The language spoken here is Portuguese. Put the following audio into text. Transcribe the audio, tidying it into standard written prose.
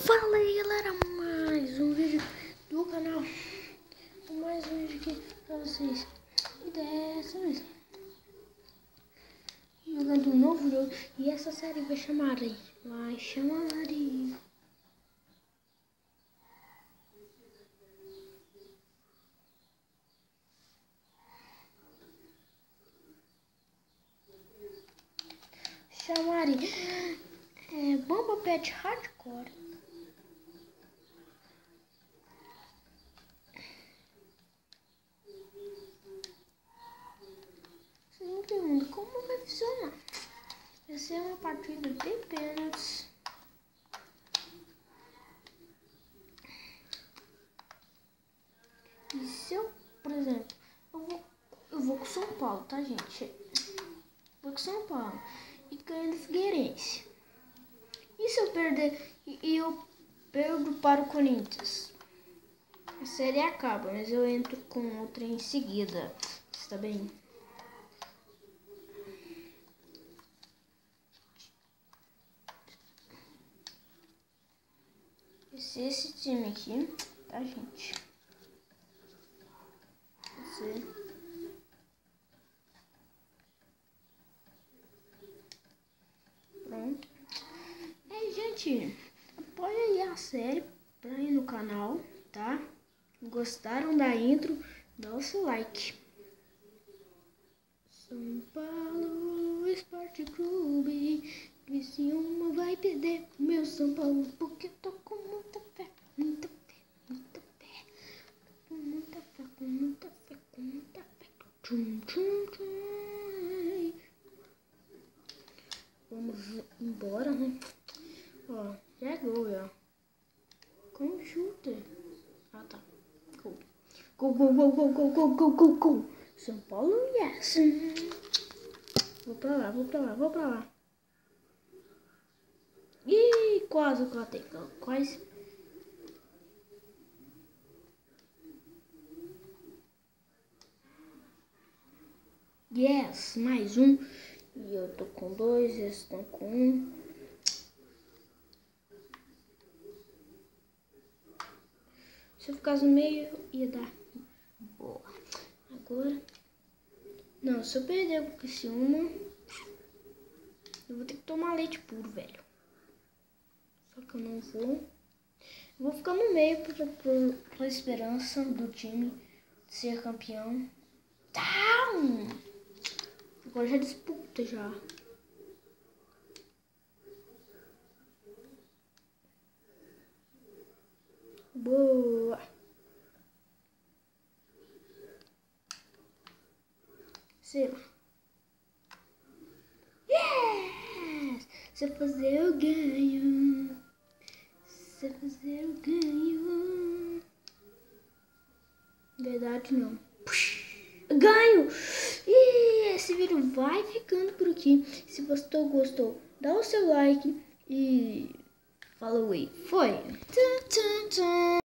Fala aí galera, mais um vídeo do canal, mais um vídeo aqui pra vocês. E dessa vez jogando um novo jogo, e essa série vai chamar Bomba Pet Hardcore. Vocês me perguntam como vai funcionar. Vai ser uma partida de pênaltis. E se eu, por exemplo, eu vou com São Paulo, tá gente? Vou com São Paulo e ganho do Figueirense. E se eu perder e eu perdo para o Corinthians? A série acaba, mas eu entro com outra em seguida. Está bem? Esse time aqui, tá gente? Pronto. Gente, apoia aí a série pra ir no canal, tá? Gostaram da intro? Dá o seu like. São Paulo Esporte Clube, Criciúma vai perder o meu São Paulo, porque eu tô com muita fé, muita fé, muita fé, com muita fé, com muita fé, com muita fé. Tchum, tchum, tchum. Vamos embora, né? Ó, já é gol, ó. Como chuta? Ah, tá. Gol. Gol, gol, gol, gol, gol, gol, gol, gol, gol. São Paulo, yes. Vou pra lá, vou pra lá, vou pra lá. Ih, quase, quase. Yes, mais um. E eu tô com dois, eles estão com um. Se eu ficasse no meio, ia dar boa. Agora, não, se eu perder o Criciúma, eu vou ter que tomar leite puro, velho. Só que eu não vou. Eu vou ficar no meio pra esperança do time ser campeão. Down! Agora já disputa já. Boa! Sei lá. Yes! Se eu fazer eu ganho. Se eu fazer eu ganho. Verdade não. Ganho! E esse vídeo vai ficando por aqui. Se você gostou, dá o seu like e falou aí. Foi!